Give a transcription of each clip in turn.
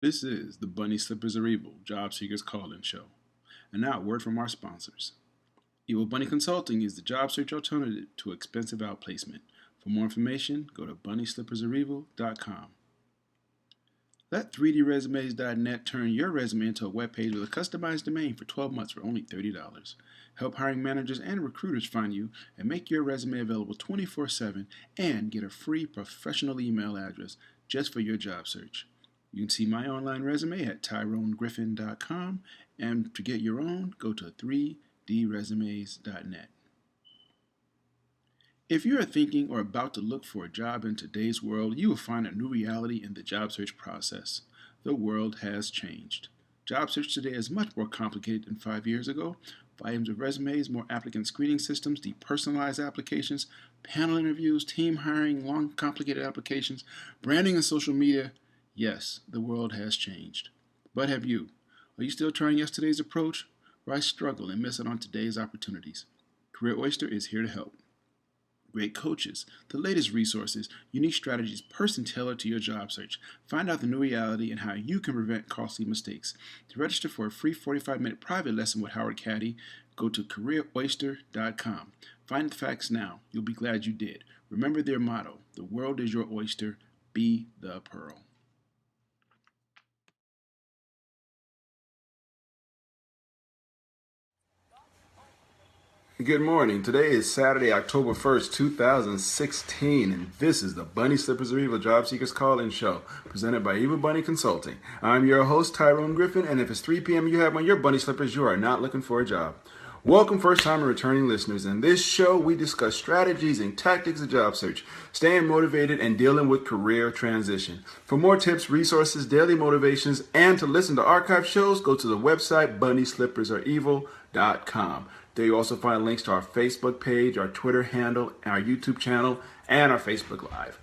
This is the Bunny Slippers Are Evil Job Seekers Call-In Show. And now, a word from our sponsors. Evil Bunny Consulting is the job search alternative to expensive outplacement. For more information, go to bunnyslippersareevil.com. Let 3dresumes.net turn your resume into a web page with a customized domain for 12 months for only $30. Help hiring managers and recruiters find you and make your resume available 24/7 and get a free professional email address just for your job search. You can see my online resume at tyronegriffin.com, and to get your own, go to 3dresumes.net. If you are thinking or about to look for a job in today's world, you will find a new reality in the job search process. The world has changed. Job search today is much more complicated than 5 years ago. Volumes of resumes, more applicant screening systems, depersonalized applications, panel interviews, team hiring, long, complicated applications, branding and social media. Yes, the world has changed. But have you? Are you still trying yesterday's approach? Why struggle and miss out on today's opportunities? Career Oyster is here to help. Great coaches, the latest resources, unique strategies, person tailored to your job search. Find out the new reality and how you can prevent costly mistakes. To register for a free 45-minute private lesson with Howard Caddy, go to careeroyster.com. Find the facts now. You'll be glad you did. Remember their motto, the world is your oyster, be the pearl. Good morning. Today is Saturday, October 1st, 2016, and this is the Bunny Slippers Are Evil Job Seekers Call-In Show, presented by Evil Bunny Consulting. I'm your host, Tyrone Griffin, and if it's 3 p.m. and you have on your bunny slippers, you are not looking for a job. Welcome, first-time and returning listeners. In this show, we discuss strategies and tactics of job search, staying motivated, and dealing with career transition. For more tips, resources, daily motivations, and to listen to archive shows, go to the website bunnyslippersareevil.com. There you also find links to our Facebook page, our Twitter handle, our YouTube channel, and our Facebook Live.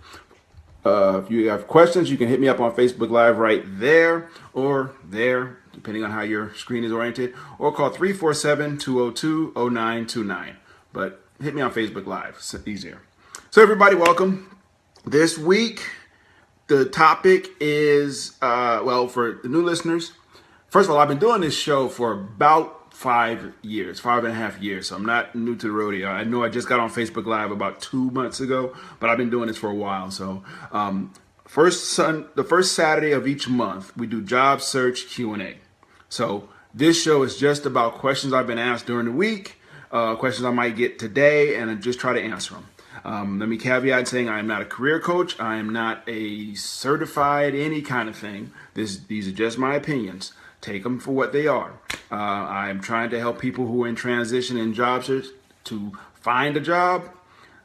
If you have questions, you can hit me up on Facebook Live right there or there, depending on how your screen is oriented, or call 347-202-0929. But hit me on Facebook Live. It's easier. So everybody, welcome. This week, the topic is, for the new listeners, first of all, I've been doing this show for about 5.5 years. So I'm not new to the rodeo. I know I just got on Facebook Live about 2 months ago, but I've been doing this for a while. So the first Saturday of each month, we do job search Q&A. So this show is just about questions I've been asked during the week, questions I might get today, and I just try to answer them. Let me caveat saying I am not a career coach. I am not a certified any kind of thing. These are just my opinions. Take them for what they are. I'm trying to help people who are in transition in job search to find a job,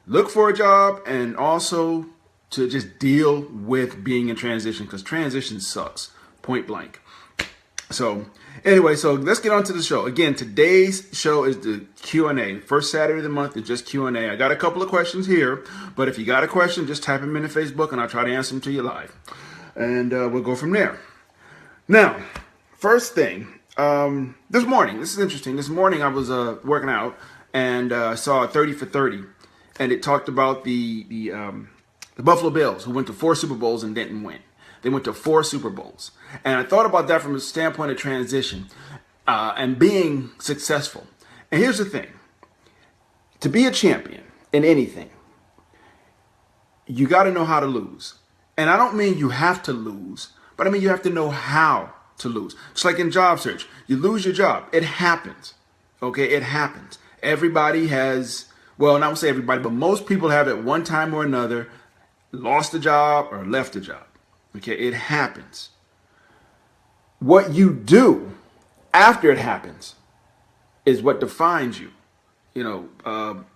look for a job, and also to just deal with being in transition, because transition sucks, point blank. So anyway, so let's get on to the show. Again, today's show is the Q&A. First Saturday of the month is just Q&A. I got a couple of questions here, but if you got a question, just type them into Facebook and I'll try to answer them to you live. And we'll go from there. Now, first thing, this morning, this is interesting. This morning I was working out and saw 30 for 30, and it talked about the Buffalo Bills, who went to 4 Super Bowls and didn't win. They went to 4 Super Bowls. And I thought about that from a standpoint of transition and being successful. And here's the thing. To be a champion in anything, you got to know how to lose. And I don't mean you have to lose, but I mean you have to know how to lose. Just like in job search, you lose your job. It happens. Okay, it happens. Everybody has, well, not to say everybody, but most people have at one time or another lost a job or left a job. Okay, it happens. What you do after it happens is what defines you. You know,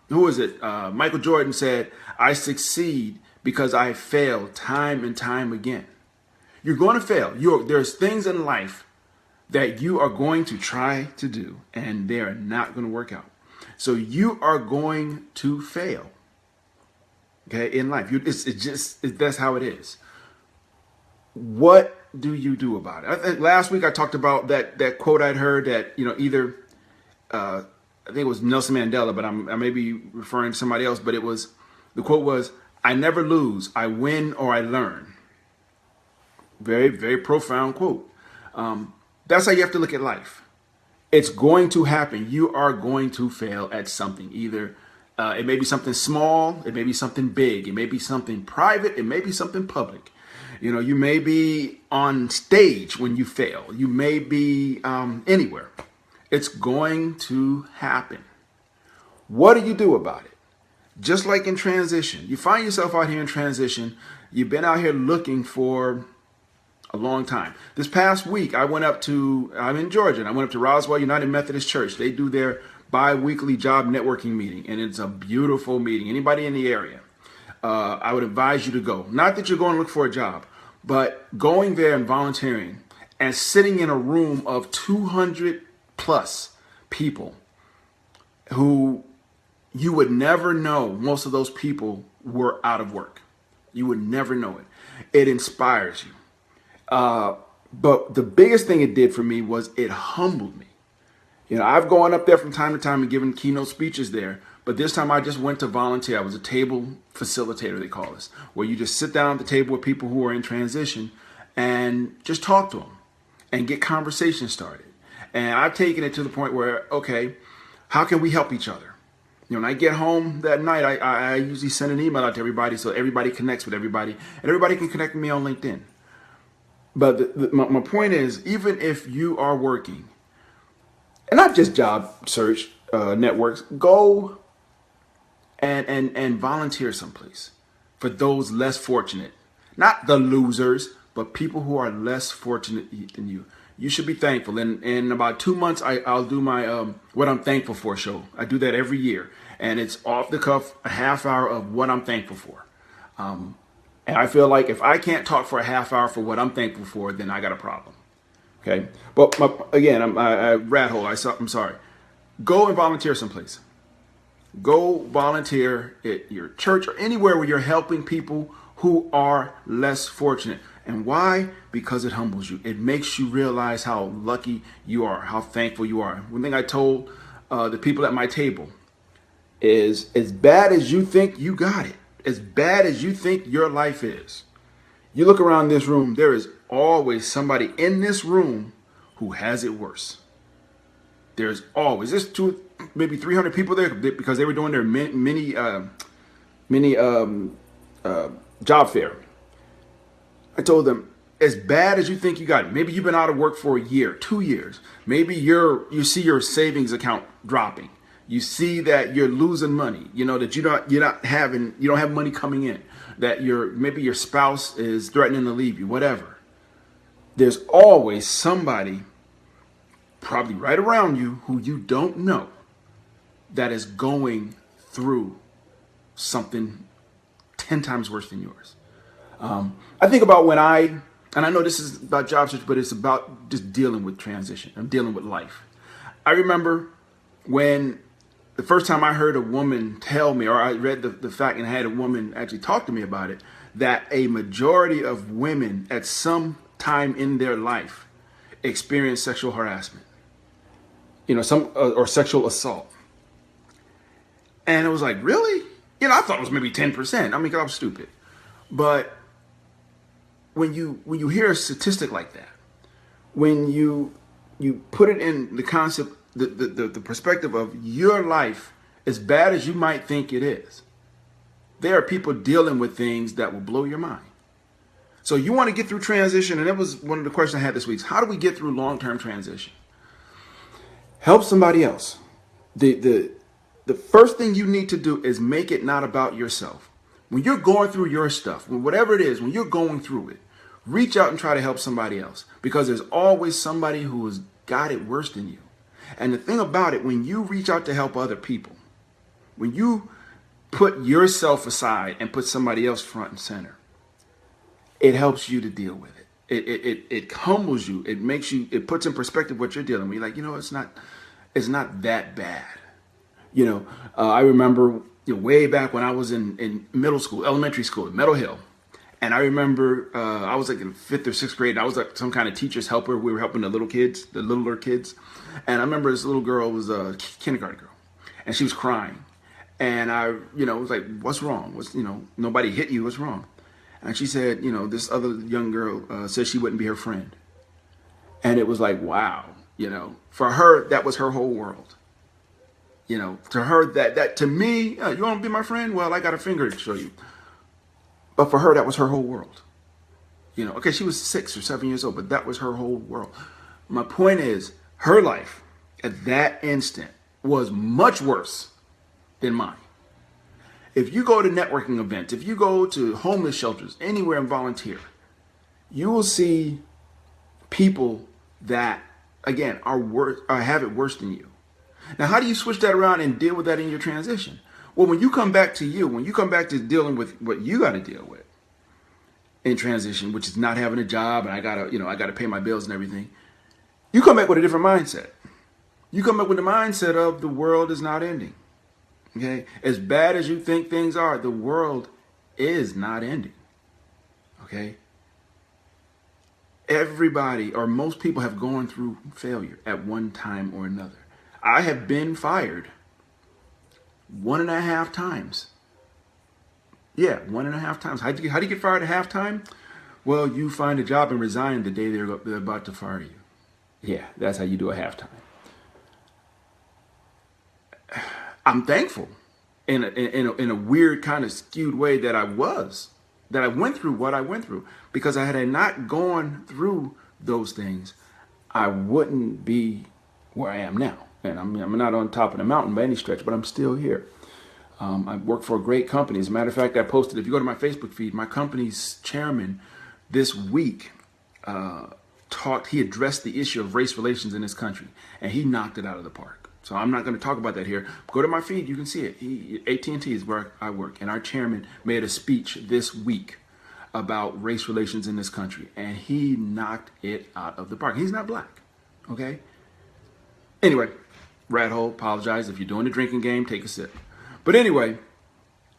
who is it? Michael Jordan said, "I succeed because I fail time and time again." You're going to fail. There's things in life that you are going to try to do, and they are not going to work out. So you are going to fail. Okay, in life, that's how it is. What do you do about it? I think last week I talked about that quote I'd heard that, either I think it was Nelson Mandela, but I may be referring to somebody else. But the quote was, "I never lose. I win or I learn." Very, very profound quote. That's how you have to look at life. It's going to happen. You are going to fail at something. Either it may be something small, it may be something big, it may be something private, it may be something public. You know, you may be on stage when you fail. You may be anywhere. It's going to happen. What do you do about it? Just like in transition, you find yourself out here in transition. You've been out here looking for a long time. This past week, I'm in Georgia, and I went up to Roswell United Methodist Church. They do their bi-weekly job networking meeting, and it's a beautiful meeting. Anybody in the area, I would advise you to go. Not that you're going to look for a job, but going there and volunteering and sitting in a room of 200 plus people who you would never know most of those people were out of work. You would never know it. It inspires you. But the biggest thing it did for me was it humbled me. You know, I've gone up there from time to time and given keynote speeches there, but this time I just went to volunteer. I was a table facilitator, they call this, where you just sit down at the table with people who are in transition and just talk to them and get conversation started. And I've taken it to the point where, okay, how can we help each other? You know, when I get home that night, I usually send an email out to everybody so everybody connects with everybody, and everybody can connect with me on LinkedIn. But my point is, even if you are working, and not just job search networks, go and volunteer someplace for those less fortunate. Not the losers, but people who are less fortunate than you. You should be thankful. In about 2 months, I'll do my What I'm Thankful For show. I do that every year. And it's off the cuff, a half hour of what I'm thankful for. And I feel like if I can't talk for a half hour for what I'm thankful for, then I got a problem. Okay. But I rat hole. I'm sorry. Go and volunteer someplace. Go volunteer at your church or anywhere where you're helping people who are less fortunate. And why? Because it humbles you. It makes you realize how lucky you are, how thankful you are. One thing I told the people at my table is, as bad as you think you got it, as bad as you think your life is, you look around this room, there is always somebody in this room who has it worse. There's always maybe 300 people there because they were doing their mini job fair. I told them, as bad as you think you got it, maybe you've been out of work for a year, 2 years. Maybe you see your savings account dropping. You see that you're losing money. You know that you don't have money coming in. That maybe your spouse is threatening to leave you. Whatever. There's always somebody, probably right around you, who you don't know, that is going through something 10 times worse than yours. I think about and I know this is about job search, but it's about just dealing with transition. I'm dealing with life. I remember when the first time I heard a woman tell me, or I read the fact and had a woman actually talk to me about it, that a majority of women at some time in their life experience sexual harassment, or sexual assault. And it was like, really? I thought it was maybe 10%. I mean, 'cause I was stupid. But when you hear a statistic like that, when you put it in the concept, the perspective of your life, as bad as you might think it is, there are people dealing with things that will blow your mind. So you want to get through transition, and that was one of the questions I had this week. How do we get through long-term transition? Help somebody else. The first thing you need to do is make it not about yourself. When you're going through your stuff, whatever it is, when you're going through it, reach out and try to help somebody else, because there's always somebody who has got it worse than you. And the thing about it, when you reach out to help other people, when you put yourself aside and put somebody else front and center, it helps you to deal with it. It humbles you. It puts in perspective what you're dealing with. You're like, it's not that bad. I remember way back when I was in middle school, elementary school, in Meadow Hill. And I remember I was like in 5th or 6th grade. And I was like some kind of teacher's helper. We were helping the littler kids. And I remember this little girl was a kindergarten girl, and she was crying. And I, was like, what's wrong? Nobody hit you. What's wrong? And she said, this other young girl said she wouldn't be her friend. And it was like, wow, for her, that was her whole world. To her, that to me, you want to be my friend? Well, I got a finger to show you. But for her, that was her whole world. Okay, she was 6 or 7 years old, but that was her whole world. My point is, her life at that instant was much worse than mine. If you go to networking events, if you go to homeless shelters, anywhere and volunteer, you will see people that, again, are worse, have it worse than you. Now, how do you switch that around and deal with that in your transition? Well, when you come back to dealing with what you got to deal with in transition, which is not having a job and I gotta pay my bills and everything, you come back with a different mindset. You come back with the mindset of the world is not ending. Okay, as bad as you think things are, the world is not ending. Okay. Everybody or most people have gone through failure at one time or another. I have been fired 1.5 times. Yeah, 1.5 times. How do you get fired at halftime? Well, you find a job and resign the day they're about to fire you. Yeah, that's how you do a halftime. I'm thankful in a weird kind of skewed way that I went through what I went through, because had I not gone through those things, I wouldn't be where I am now. And I'm not on top of the mountain by any stretch, but I'm still here. I work for a great company. As a matter of fact, I posted, if you go to my Facebook feed, my company's chairman this week he addressed the issue of race relations in this country, and he knocked it out of the park. So I'm not going to talk about that here. Go to my feed, you can see it. AT&T is where I work, and our chairman made a speech this week about race relations in this country, and he knocked it out of the park. He's not black, okay? Anyway, rat hole, apologize. If you're doing the drinking game, take a sip. But anyway,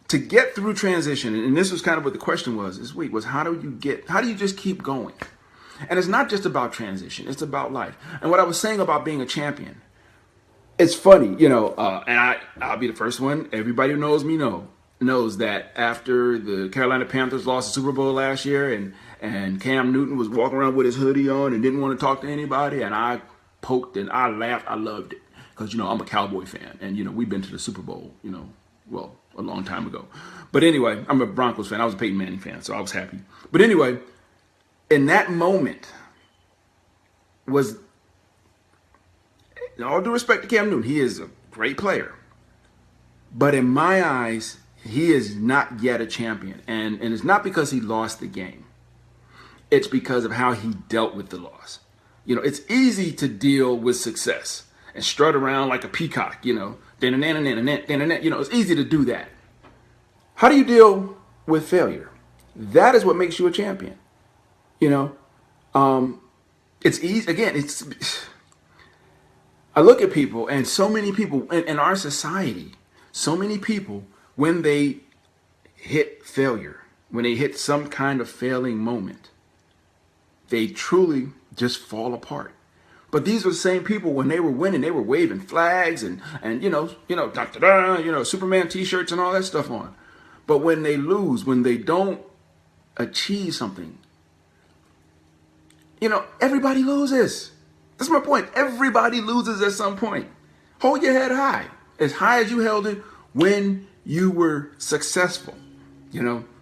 to get through transition, and this was kind of what the question was this week, was how do you just keep going? And it's not just about transition, it's about life. And what I was saying about being a champion, it's funny, and I'll be the first one. Everybody who knows me knows that after the Carolina Panthers lost the Super Bowl last year and Cam Newton was walking around with his hoodie on and didn't want to talk to anybody, and I poked and I laughed, I loved it. Because, I'm a Cowboy fan, and, we've been to the Super Bowl, a long time ago. But anyway, I'm a Broncos fan. I was a Peyton Manning fan, so I was happy. But anyway, in that moment was, all due respect to Cam Newton, he is a great player. But in my eyes, he is not yet a champion. And it's not because he lost the game. It's because of how he dealt with the loss. It's easy to deal with success and strut around like a peacock, it's easy to do that. How do you deal with failure? That is what makes you a champion. It's easy. Again, I look at people, and so many people in our society, so many people, when they hit failure, when they hit some kind of failing moment, they truly just fall apart. But these were the same people when they were winning, they were waving flags and Superman t-shirts and all that stuff on. But when they lose, when they don't achieve something, everybody loses. That's my point. Everybody loses at some point. Hold your head high as you held it when you were successful.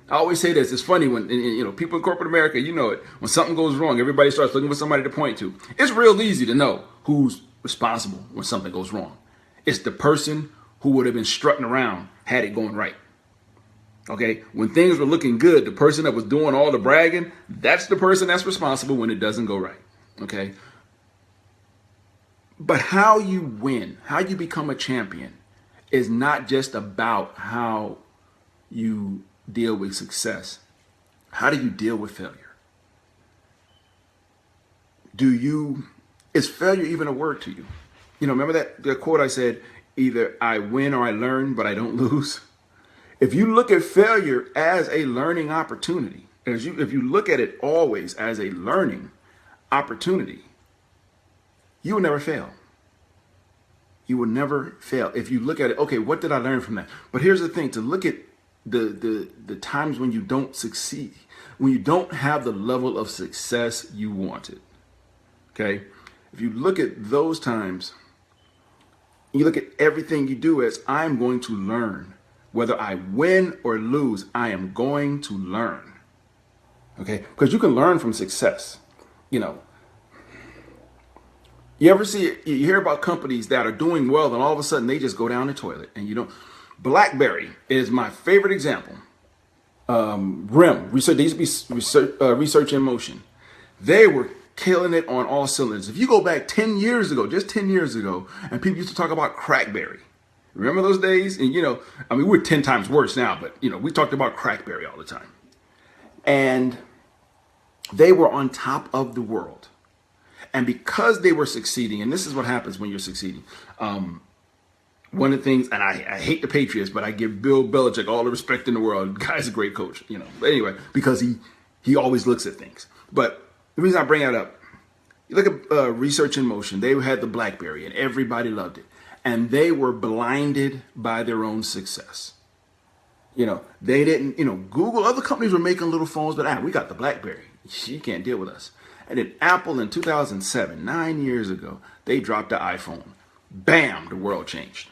I always say this. It's funny when people in corporate America, when something goes wrong, everybody starts looking for somebody to point to. It's real easy to know who's responsible when something goes wrong. It's the person who would have been strutting around had it going right. Okay, when things were looking good, the person that was doing all the bragging, that's the person that's responsible when it doesn't go right. Okay, but how you win, how you become a champion, is not just about how you deal with success. How do you deal with failure? Is failure even a word to you? Remember that quote I said, either I win or I learn, but I don't lose. If you look at failure as a learning opportunity, if you look at it always as a learning opportunity, you will never fail. You will never fail. If you look at it, okay, what did I learn from that? But here's the thing, to look at the times when you don't succeed, when you don't have the level of success you wanted. Okay? If you look at those times, you look at everything you do as I'm going to learn. Whether I win or lose, I am going to learn. Okay? Because you can learn from success. You know, you ever see, you hear about companies that are doing well and all of a sudden they just go down the toilet and you don't. BlackBerry is my favorite example. RIM, research, they used to be research in motion. They were killing it on all cylinders. If you go back 10 years ago, just 10 years ago, and people used to talk about Crackberry. Remember those days? And, you know, I mean, we're 10 times worse now, but, you know, we talked about Crackberry all the time. And they were on top of the world. And because they were succeeding, and this is what happens when you're succeeding. One of the things, and I hate the Patriots, but I give Bill Belichick all the respect in the world. The guy's a great coach, you know. But anyway, because he always looks at things. But the reason I bring that up, you look at Research in Motion. They had the BlackBerry, and everybody loved it. And they were blinded by their own success. You know, they didn't, you know, Google, other companies were making little phones, but we got the BlackBerry. You can't deal with us. And then Apple in 2007, 9 years ago, they dropped the iPhone. Bam, the world changed.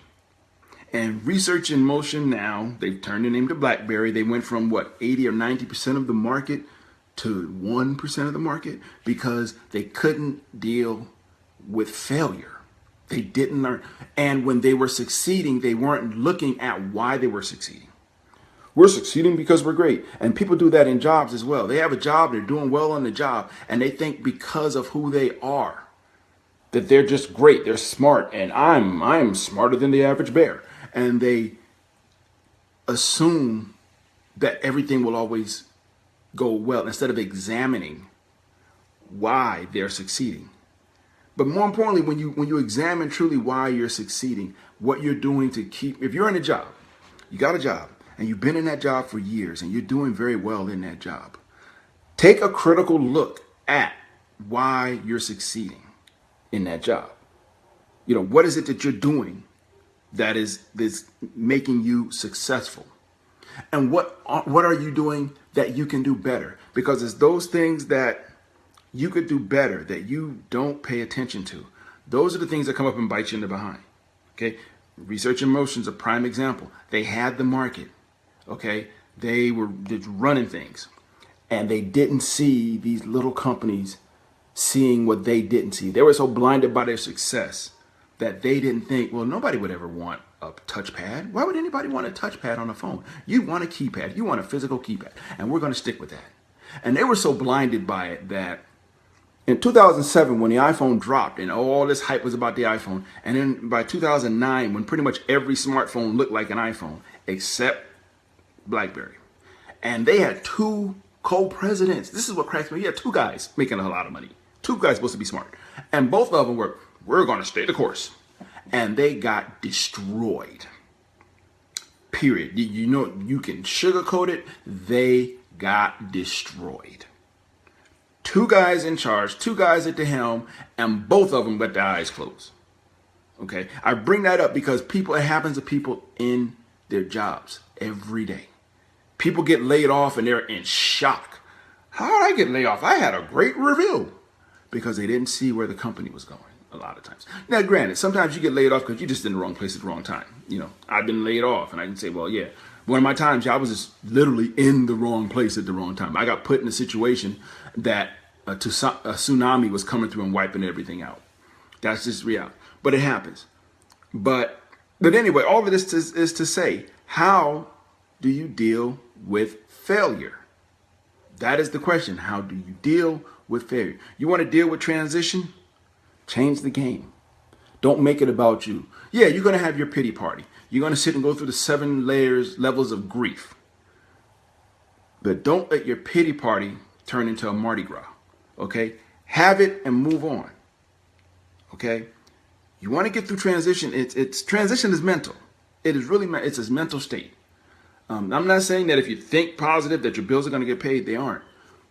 And Research in Motion now, they've turned the name to BlackBerry. They went from what, 80 or 90% of the market to 1% of the market because they couldn't deal with failure. They didn't learn. And when they were succeeding, they weren't looking at why they were succeeding. We're succeeding because we're great. And people do that in jobs as well. They have a job, they're doing well on the job, and they think because of who they are, that they're just great, they're smart, and I'm smarter than the average bear. And they assume that everything will always go well instead of examining why they're succeeding. But more importantly, when you examine truly why you're succeeding, what you're doing to keep, if you're in a job, you got a job, and you've been in that job for years, and you're doing very well in that job, take a critical look at why you're succeeding in that job. You know, what is it that you're doing that is making you successful? And what are you doing that you can do better? Because it's those things that you could do better that you don't pay attention to. Those are the things that come up and bite you in the behind. Okay, Research in Motion is a prime example. They had the market. Okay, they were just running things, and they didn't see these little companies seeing what they didn't see. They were so blinded by their success that they didn't think, well, nobody would ever want a touchpad. Why would anybody want a touchpad on a phone? You want a keypad. You want a physical keypad, and we're going to stick with that. And they were so blinded by it that in 2007, when the iPhone dropped and all this hype was about the iPhone, and then by 2009, when pretty much every smartphone looked like an iPhone, except BlackBerry, and they had two co-presidents. This is what cracks me. You had two guys making a lot of money. Two guys supposed to be smart, and both of them we're going to stay the course, and they got destroyed. Period. You know, you can sugarcoat it. They got destroyed. Two guys in charge, two guys at the helm, and both of them let their eyes close. Okay, I bring that up because it happens to people in their jobs every day. People get laid off and they're in shock. How did I get laid off? I had a great review. Because they didn't see where the company was going a lot of times. Now, granted, sometimes you get laid off because you're just in the wrong place at the wrong time. You know, I've been laid off and I can say, well, yeah, one of my times I was just literally in the wrong place at the wrong time. I got put in a situation that a tsunami was coming through and wiping everything out. That's just reality. But it happens. But anyway, all of this is to say, how do you deal with failure? That is the question. How do you deal with failure? You want to deal with transition? Change the game. Don't make it about you. Yeah, you're going to have your pity party. You're going to sit and go through the 7 levels of grief. But don't let your pity party turn into a Mardi Gras. Okay? Have it and move on. Okay? You want to get through transition. Transition is mental. It is really, it's a mental state. I'm not saying that if you think positive that your bills are going to get paid, they aren't.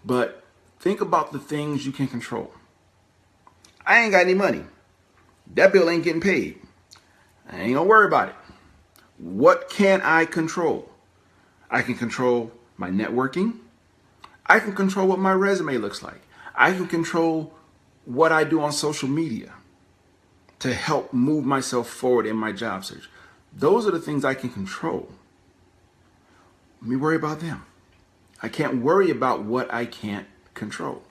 But think about the things you can control. I ain't got any money. That bill ain't getting paid. I ain't gonna worry about it. What can I control? I can control my networking. I can control what my resume looks like. I can control what I do on social media to help move myself forward in my job search. Those are the things I can control. Let me worry about them. I can't worry about what I can't control.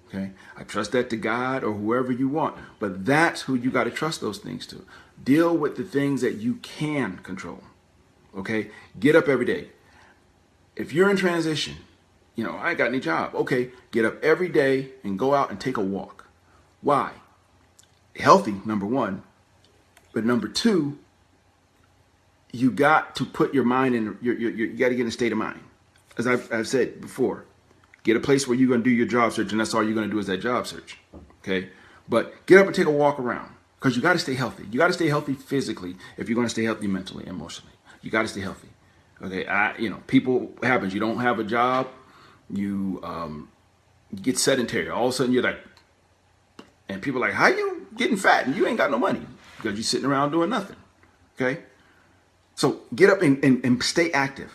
Okay? I trust that to God or whoever you want, but that's who you got to trust those things to. Deal with the things that you can control. Okay? Get up every day. If you're in transition, I ain't got any job. Okay, get up every day and go out and take a walk. Why? Healthy, number one. But number two, you got to put your mind in, you got to get in a state of mind. As I've said before, get a place where you're going to do your job search, and that's all you're going to do is that job search. Okay? But get up and take a walk around, because you got to stay healthy. You got to stay healthy physically if you're going to stay healthy mentally, emotionally. You got to stay healthy. Okay? People, what happens? You don't have a job. You get sedentary. All of a sudden you're like, and people are like, how you getting fat and you ain't got no money? Because you're sitting around doing nothing. Okay? So get up and stay active.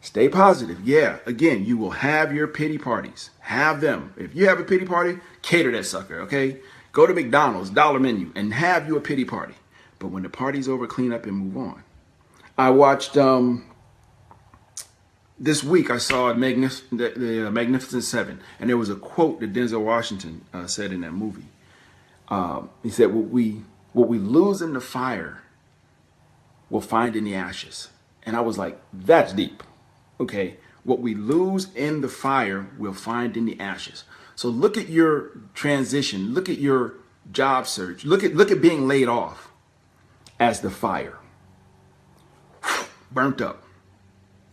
Stay positive. Yeah, again, you will have your pity parties. Have them. If you have a pity party, cater that sucker, okay? Go to McDonald's, dollar menu, and have you a pity party. But when the party's over, clean up and move on. I watched, this week I saw the Magnificent Seven, and there was a quote that Denzel Washington said in that movie. He said, what we lose in the fire, we'll find in the ashes. And I was like, that's deep. Okay, what we lose in the fire, we'll find in the ashes. So look at your transition, look at your job search, look at being laid off as the fire. Burnt up.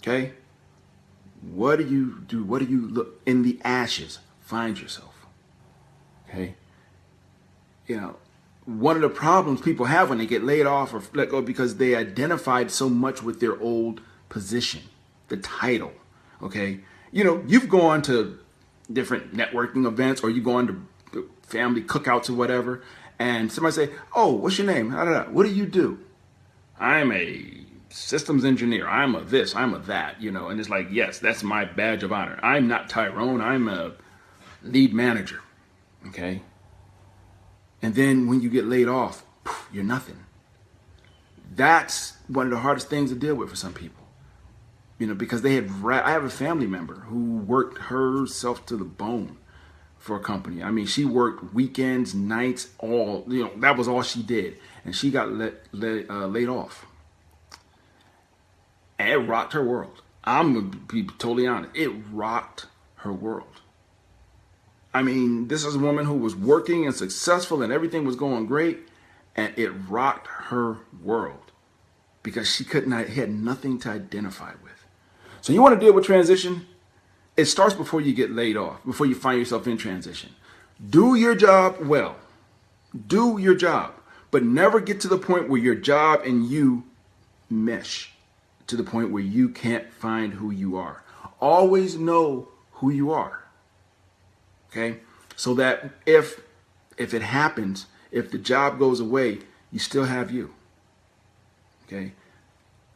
Okay? What do you do? What do you look in the ashes? Find yourself. Okay? One of the problems people have when they get laid off or let go because they identified so much with their old position, the title. Okay? You've gone to different networking events or you go on to family cookouts or whatever, and somebody say, oh, what's your name? What do you do? I'm a systems engineer. I'm a this, I'm a that, and it's like, yes, that's my badge of honor. I'm not Tyrone. I'm a lead manager. Okay. And then when you get laid off, you're nothing. That's one of the hardest things to deal with for some people, because I have a family member who worked herself to the bone for a company. I mean, she worked weekends, nights, that was all she did. And she got laid off. And it rocked her world. I'm going to be totally honest. It rocked her world. I mean, this is a woman who was working and successful and everything was going great. And it rocked her world because she had nothing to identify with. So you want to deal with transition? It starts before you get laid off, before you find yourself in transition. Do your job well. Do your job. But never get to the point where your job and you mesh. To the point where you can't find who you are. Always know who you are. Okay? So that if it happens, if the job goes away, you still have you. Okay?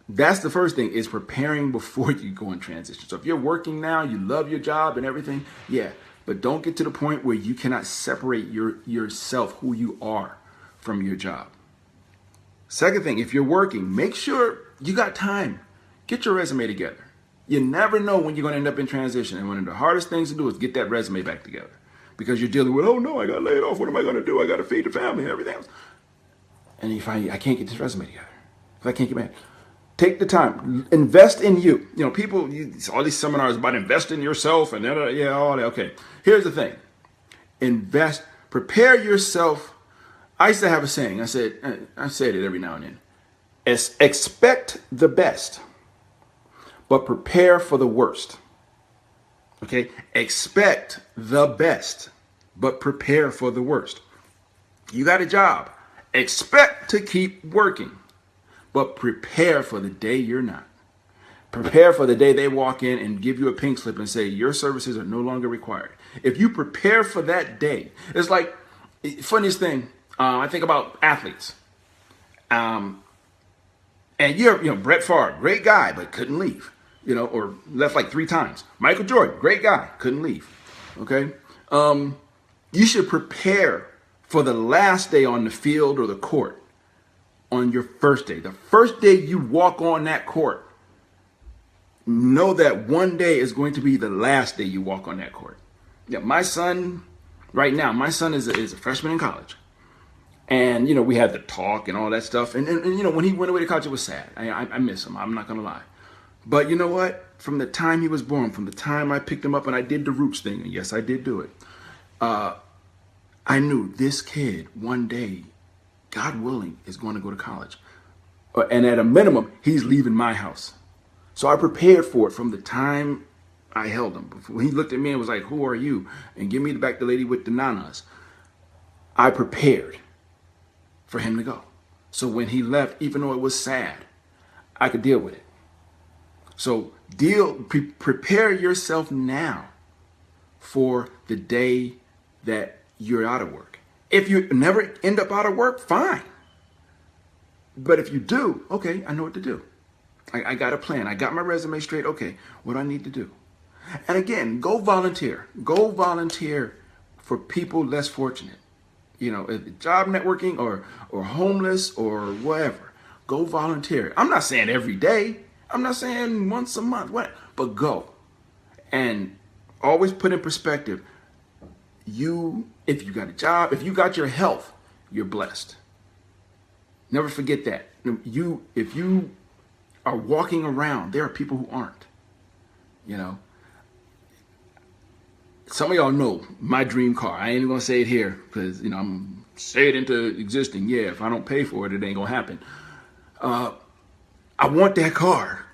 That's the first thing, is preparing before you go in transition. So if you're working now, you love your job and everything, yeah. But don't get to the point where you cannot separate yourself, who you are, from your job. Second thing, if you're working, make sure you got time. Get your resume together. You never know when you're going to end up in transition. And one of the hardest things to do is get that resume back together. Because you're dealing with, oh no, I got laid off. What am I going to do? I got to feed the family and everything else. And you find, I can't get this resume together. I can't get back. Take the time. Invest in you. People, all these seminars about invest in yourself and all that. Okay. Here's the thing. Invest. Prepare yourself. I used to have a saying. I said it every now and then. Expect the best, but prepare for the worst. Okay? Expect the best, but prepare for the worst. You got a job. Expect to keep working, but prepare for the day you're not. Prepare for the day they walk in and give you a pink slip and say your services are no longer required. If you prepare for that day, it's like, funniest thing, I think about athletes. And Brett Favre, great guy, but couldn't leave. or left like 3 times. Michael Jordan, great guy, couldn't leave. Okay. You should prepare for the last day on the field or the court on your first day. The first day you walk on that court, know that one day is going to be the last day you walk on that court. Yeah, my son, right now, is a freshman in college. And, we had the talk and all that stuff. And when he went away to college, it was sad. I miss him. I'm not going to lie. But you know what? From the time he was born, from the time I picked him up and I did the roots thing, and yes, I did do it, I knew this kid one day, God willing, is going to go to college. And at a minimum, he's leaving my house. So I prepared for it from the time I held him. When he looked at me and was like, "Who are you?" and give me back the lady with the nanas, I prepared for him to go. So when he left, even though it was sad, I could deal with it. So prepare yourself now for the day that you're out of work. If you never end up out of work, fine. But if you do, okay, I know what to do. I got a plan. I got my resume straight. Okay, what do I need to do? And again, go volunteer. Go volunteer for people less fortunate. Job networking or homeless or whatever. Go volunteer. I'm not saying every day. I'm not saying once a month. But go. And always put in perspective, if you got a job, if you got your health, you're blessed. Never forget that. If you are walking around, there are people who aren't. Some of y'all know my dream car. I ain't even gonna say it here because I'm say it into existing. Yeah, if I don't pay for it, it ain't gonna happen. I want that car,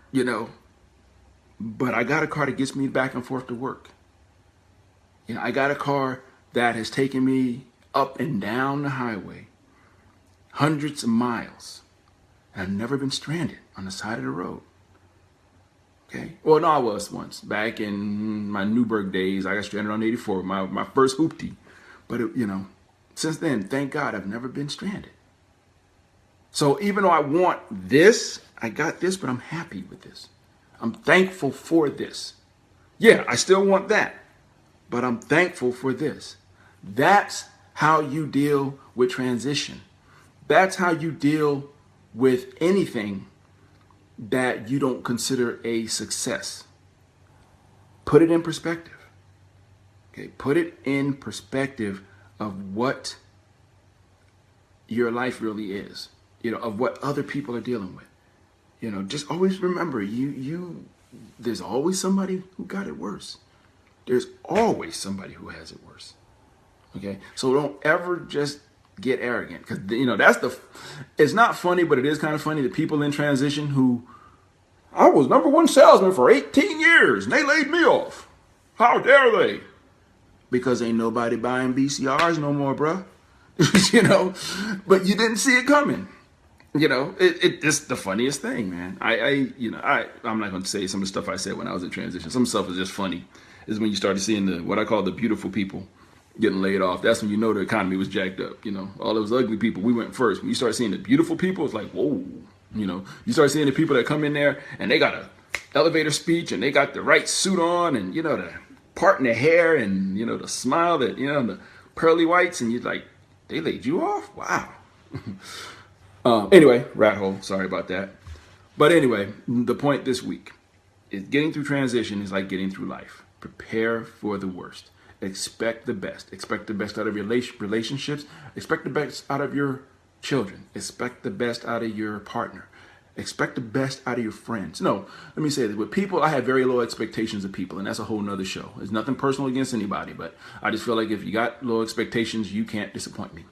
but I got a car that gets me back and forth to work. I got a car that has taken me up and down the highway hundreds of miles. And I've never been stranded on the side of the road. Okay. Well, no, I was once. Back in my Newburgh days, I got stranded on 84, my first hoopty. But, since then, thank God, I've never been stranded. So even though I want this, I got this, but I'm happy with this. I'm thankful for this. Yeah, I still want that, but I'm thankful for this. That's how you deal with transition. That's how you deal with anything that you don't consider a success. Put it in perspective. Okay, put it in perspective of what your life really is. Of what other people are dealing with. Just always remember, there's always somebody who got it worse. There's always somebody who has it worse. Okay, so don't ever just get arrogant, because it's not funny, but it is kind of funny. The people in transition who, I was number one salesman for 18 years and they laid me off. How dare they? Because ain't nobody buying BCRs no more, bruh. But you didn't see it coming. It's the funniest thing, man. I'm not going to say some of the stuff I said when I was in transition. Some stuff is just funny. Is when you started seeing what I call the beautiful people getting laid off. That's when you know the economy was jacked up. All those ugly people, we went first. When you start seeing the beautiful people, it's like, whoa. You start seeing the people that come in there and they got a elevator speech and they got the right suit on and, the part in their hair and, the smile that, the pearly whites, and you're like, they laid you off? Wow. Anyway, rat hole. Sorry about that. But anyway, the point this week is getting through transition is like getting through life. Prepare for the worst. Expect the best. Expect the best out of your relationships. Expect the best out of your children. Expect the best out of your partner. Expect the best out of your friends. No, let me say this. With people, I have very low expectations of people, and that's a whole nother show. It's nothing personal against anybody, but I just feel like if you got low expectations, you can't disappoint me.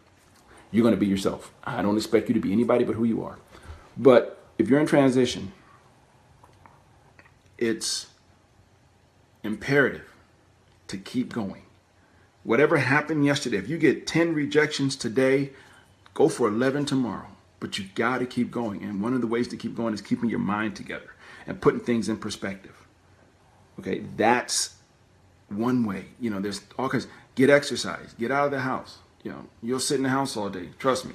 You're going to be yourself. I don't expect you to be anybody but who you are. But if you're in transition, it's imperative to keep going. Whatever happened yesterday, if you get 10 rejections today, go for 11 tomorrow. But you got to keep going. And one of the ways to keep going is keeping your mind together and putting things in perspective. Okay, that's one way. There's all kinds. Get exercise. Get out of the house. You'll sit in the house all day. Trust me.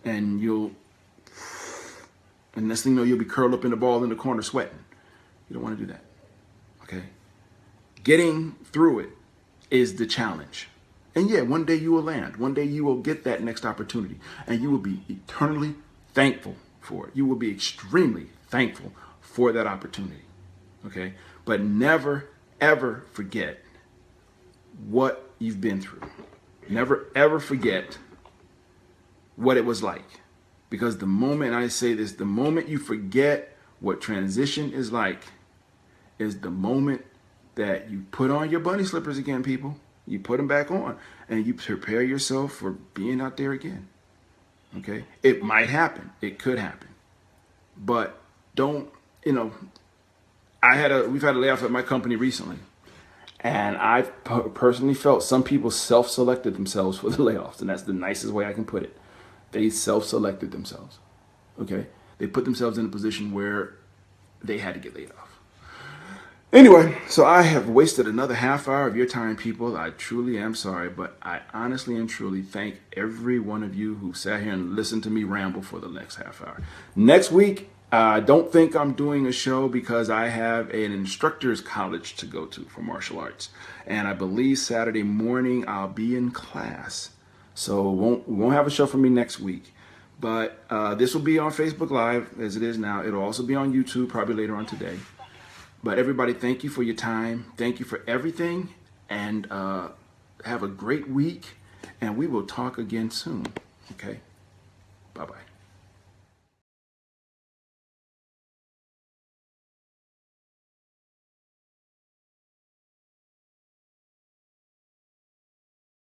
And next thing you know, you'll be curled up in the ball in the corner sweating. You don't want to do that. Okay? Getting through it is the challenge. And yeah, one day you will land. One day you will get that next opportunity. And you will be eternally thankful for it. You will be extremely thankful for that opportunity. Okay? But never, ever forget what you've been through. Never, ever forget what it was like. Because the moment, I say this, the moment you forget what transition is like, is the moment that you put on your bunny slippers again, people. You put them back on and you prepare yourself for being out there again. Okay? It might happen. It could happen. But don't, we've had a layoff at my company recently. And I've personally felt some people self-selected themselves for the layoffs. And that's the nicest way I can put it. They self-selected themselves. Okay? They put themselves in a position where they had to get laid off. Anyway, so I have wasted another half hour of your time, people. I truly am sorry, but I honestly and truly thank every one of you who sat here and listened to me ramble for the next half hour. Next week, I don't think I'm doing a show because I have an instructor's college to go to for martial arts. And I believe Saturday morning I'll be in class. So we won't have a show for me next week. But this will be on Facebook Live as it is now. It'll also be on YouTube probably later on today. But everybody, thank you for your time. Thank you for everything. And have a great week. And we will talk again soon. Okay? Bye-bye.